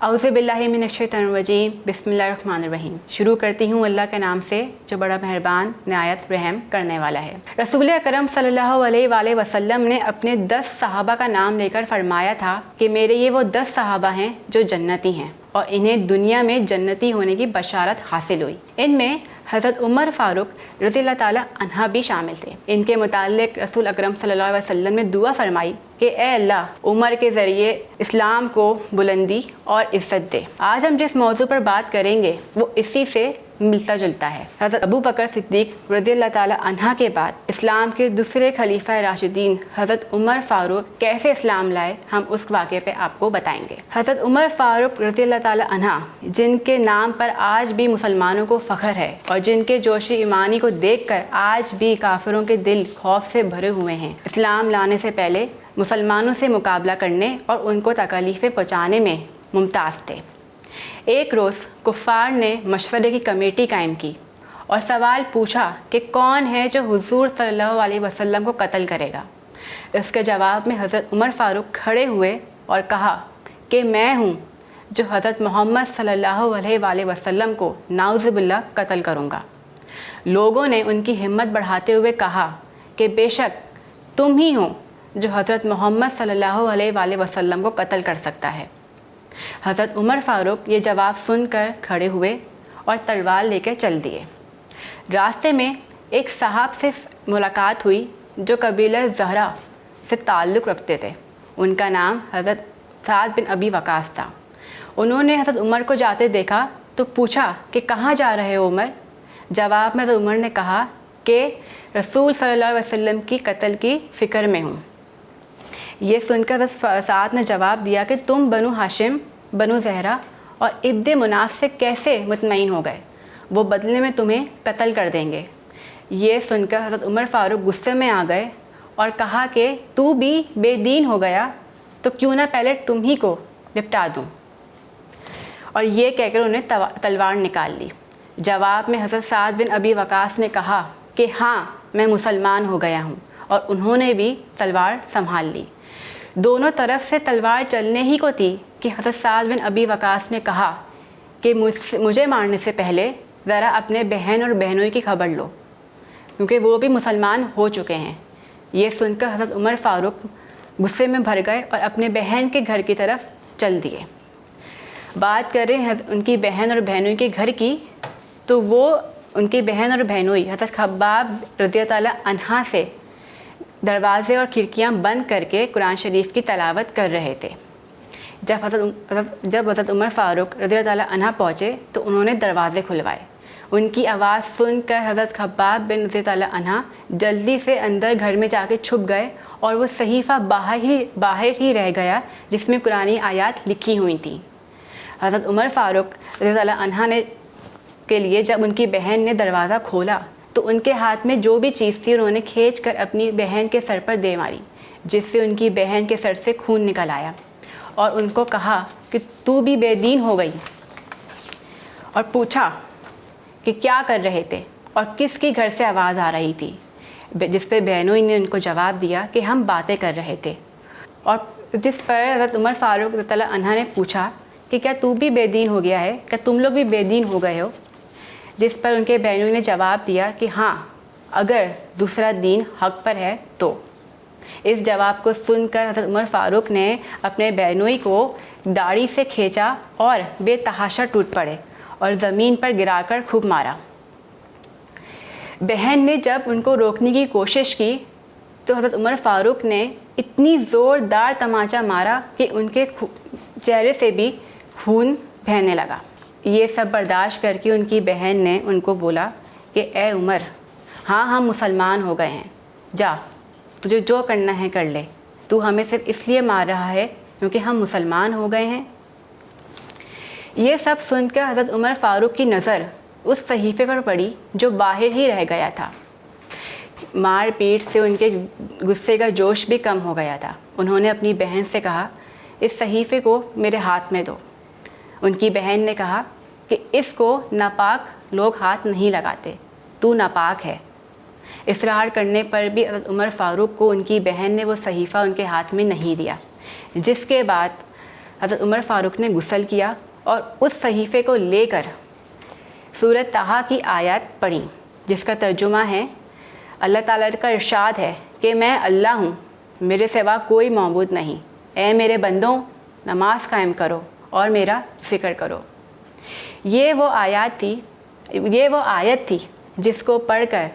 औज़ु बिल्लाहि मिनश्शैतानिर्रजीम बिस्मिल्लाहिर्रहमानिर्रहीम। शुरू करती हूँ अल्लाह के नाम से जो बड़ा मेहरबान निहायत रहम करने वाला है। रसूल अकरम सल्लल्लाहु अलैहि वसल्लम ने अपने 10 सहाबा का नाम लेकर फरमाया था कि मेरे ये वो 10 सहाबा हैं जो जन्नती हैं और इन्हें दुनिया में जन्नती होने की बशारत हासिल हुई। इनमें हज़रत उमर फ़ारूक रज़ियल्लाहु ताला अन्हा भी शामिल थे। इनके मुताल्लिक़ रसूल अकरम सल्लल्लाहु अलैहि वसल्लम ने दुआ फरमाई कि ए अल्लाह उमर के ज़रिए इस्लाम को बुलंदी और इज़्ज़त दे। आज हम जिस मौजू पर बात करेंगे वो इसी से मिलता जुलता है। हज़रत अबू बकर सिद्दीक़ रज़ियल्लाहु ताला अन्हा के बाद इस्लाम के दूसरे खलीफा राशिदीन हज़रत उमर फ़ारूक कैसे इस्लाम लाए, हम उस वाक़े पे आपको बताएंगे। हज़रत उमर फ़ारूक रज़ियल्लाहु ताला अन्हा जिनके नाम पर आज भी मुसलमानों को फ़ख्र है और जिनके जोश ईमानी को देखकर आज भी काफिरों के दिल खौफ से भरे हुए हैं, इस्लाम लाने से पहले मुसलमानों से मुकाबला करने और उनको तकलीफ़ें पहुँचाने में मुमताज़ थे। एक रोज़ कुफ़ार ने मशवरे की कमेटी कायम की और सवाल पूछा कि कौन है जो हुज़ूर सल्लल्लाहु अलैहि वसल्लम को कत्ल करेगा। इसके जवाब में हज़रत उमर फ़ारूक खड़े हुए और कहा कि मैं हूँ जो हज़रत मोहम्मद सल्लल्लाहु अलैहि वसल्लम को नाउज़ुबिल्लाह कत्ल करूँगा। लोगों ने उनकी हिम्मत बढ़ाते हुए कहा कि बेशक तुम ही हो जो हज़रत मोहम्मद सल्लल्लाहु अलैहि वसल्लम को कत्ल कर सकता है। हज़रत उमर फ़ारूक ये जवाब सुनकर खड़े हुए और तलवार लेकर चल दिए। रास्ते में एक साहब से मुलाकात हुई जो कबीला ज़हरा से ताल्लुक़ रखते थे। उनका नाम हज़रत साद बिन अबी वक़ास था। उन्होंने हज़रत उमर को जाते देखा तो पूछा कि कहाँ जा रहे हो उमर। जवाब में हज़रत उमर ने कहा कि रसूल सल्लल्लाहु अलैहि वसल्लम की कत्ल की फ़िक्र में हूँ। ये सुनकर साद ने जवाब दिया कि तुम बनु हाशिम, बनु ज़हरा और इब्न मुनाफ से कैसे मुतमईन हो गए, वो बदले में तुम्हें कत्ल कर देंगे। ये सुनकर हज़रत उमर फ़ारूक गुस्से में आ गए और कहा कि तू भी बेदीन हो गया तो क्यों ना पहले तुम ही को निपटा दूँ। और ये कहकर उन्हें तलवार निकाल ली। जवाब में हज़रत साद बिन अबी वक़ास ने कहा कि हाँ, मैं मुसलमान हो गया हूँ, और उन्होंने भी तलवार संभाल ली। दोनों तरफ से तलवार चलने ही को थी कि हज़रत साद बिन अबी वक़ास ने कहा कि मुझे मारने से पहले ज़रा अपने बहन और बहनोई की खबर लो, क्योंकि वो भी मुसलमान हो चुके हैं। ये सुनकर हज़रत उमर फ़ारूक गुस्से में भर गए और अपने बहन के घर की तरफ चल दिए। बात करें उनकी बहन और बहनोई के घर की, तो वो उनकी बहन और बहनोई हज़रत खब्बाब रज़ियल्लाहु ताला अन्हा से दरवाज़े और खिड़कियां बंद करके कुरान शरीफ की तलावत कर रहे थे। जब हज़रत उमर फ़ारूक रज़ियल्लाहु ताला अन्हा पहुँचे तो उन्होंने दरवाज़े खुलवाए। उनकी आवाज़ सुनकर हज़रत खब्बाब बिन रज़ियल्लाहु ताला अन्हा जल्दी से अंदर घर में जाके छुप गए और वो सहीफ़ा बाहर ही रह गया जिसमें कुरानी आयत लिखी हुई थी। हज़रत उमर फ़ारूक रज़ियल्लाहु ताला अन्हा ने के लिए जब उनकी बहन ने दरवाज़ा खोला तो उनके हाथ में जो भी चीज़ थी उन्होंने खींच कर अपनी बहन के सर पर दे मारी, जिससे उनकी बहन के सर से खून निकल आया, और उनको कहा कि तू भी बेदीन हो गई, और पूछा कि क्या कर रहे थे और किसकी घर से आवाज़ आ रही थी। जिस पे बहनों ने उनको जवाब दिया कि हम बातें कर रहे थे। और जिस पर हज़रत उमर फ़ारूक रज़ियल्लाहु ताला अन्हा ने पूछा कि क्या तू भी बेदीन हो गया है, क्या तुम लोग भी बेदीन हो गए हो। जिस पर उनके बहनों ने जवाब दिया कि हाँ, अगर दूसरा दीन हक़ पर है तो। इस जवाब को सुनकर हज़रत उमर फ़ारूक ने अपने बहनोई को दाढ़ी से खींचा और बेतहाशा टूट पड़े और ज़मीन पर गिराकर खूब मारा। बहन ने जब उनको रोकने की कोशिश की तो हज़रत उमर फ़ारूक ने इतनी ज़ोरदार तमाचा मारा कि उनके चेहरे से भी खून बहने लगा। ये सब बर्दाश्त करके उनकी बहन ने उनको बोला कि ए उमर, हाँ हम मुसलमान हो गए हैं, जा तुझे जो करना है कर ले, तू हमें सिर्फ इसलिए मार रहा है क्योंकि हम मुसलमान हो गए हैं। ये सब सुनकर हज़रत उमर फ़ारूक की नज़र उस सहीफ़े पर पड़ी जो बाहर ही रह गया था। मार पीट से उनके गुस्से का जोश भी कम हो गया था। उन्होंने अपनी बहन से कहा, इस सहीफ़े को मेरे हाथ में दो। उनकी बहन ने कहा कि इसको नापाक लोग हाथ नहीं लगाते, तू नापाक है। इसरार करने पर भी हज़रत उमर फ़ारूक को उनकी बहन ने वो सहीफ़ा उनके हाथ में नहीं दिया, जिसके बाद حضرت عمر فاروق نے غسل کیا اور اس صحیفے کو لے کر سورۃ طٰہٰ کی آیات پڑھی، جس کا ترجمہ ہے اللہ تعالیٰ کا ارشاد ہے کہ میں اللہ ہوں، میرے سوا کوئی معبود نہیں، اے میرے بندوں نماز قائم کرو اور میرا ذکر کرو۔ یہ وہ آیت تھی جس کو پڑھ کر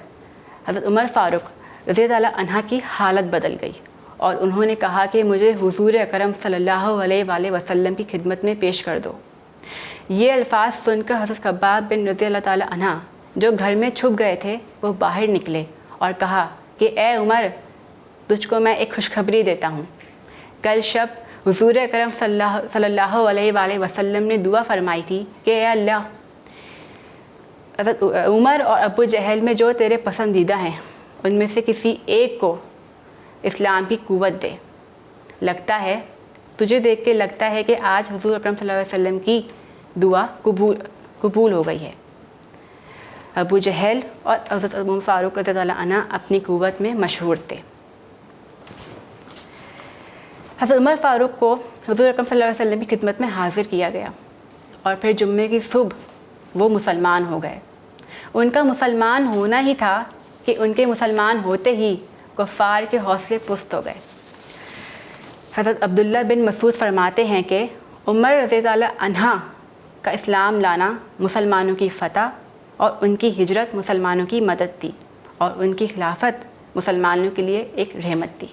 حضرت عمر فاروق رضی اللہ عنہ کی حالت بدل گئی اور انہوں نے کہا کہ مجھے حضور اکرم صلی اللہ علیہ وآلہ وسلم کی خدمت میں پیش کر دو۔ یہ الفاظ سن کر حضرت خباب بن رضی اللہ تعالی عنہ جو گھر میں چھپ گئے تھے وہ باہر نکلے اور کہا کہ اے عمر، تجھ کو میں ایک خوشخبری دیتا ہوں۔ کل شب حضور اکرم صلی اللہ علیہ وآلہ وسلم نے دعا فرمائی تھی کہ اے اللہ، حضرت عمر اور ابو جہل میں جو تیرے پسندیدہ ہیں ان میں سے کسی ایک کو اسلام کی قوت دے۔ لگتا ہے تجھے دیکھ کے لگتا ہے کہ آج حضور اکرم صلی اللہ علیہ وسلم کی دعا قبول ہو گئی ہے۔ ابو جہل اور حضرت عمر فاروق رضی اللہ عنہ اپنی قوت میں مشہور تھے۔ حضرت عمر فاروق کو حضور اکرم صلی اللہ علیہ وسلم کی خدمت میں حاضر کیا گیا اور پھر جمعے کی صبح وہ مسلمان ہو گئے۔ ان کا مسلمان ہونا ہی تھا کہ ان کے مسلمان ہوتے ہی کفار کے حوصلے پست ہو گئے۔ حضرت عبداللہ بن مسعود فرماتے ہیں کہ عمر رضی اللہ عنہ کا اسلام لانا مسلمانوں کی فتح اور ان کی ہجرت مسلمانوں کی مدد تھی، اور ان کی خلافت مسلمانوں کے لیے ایک رحمت تھی۔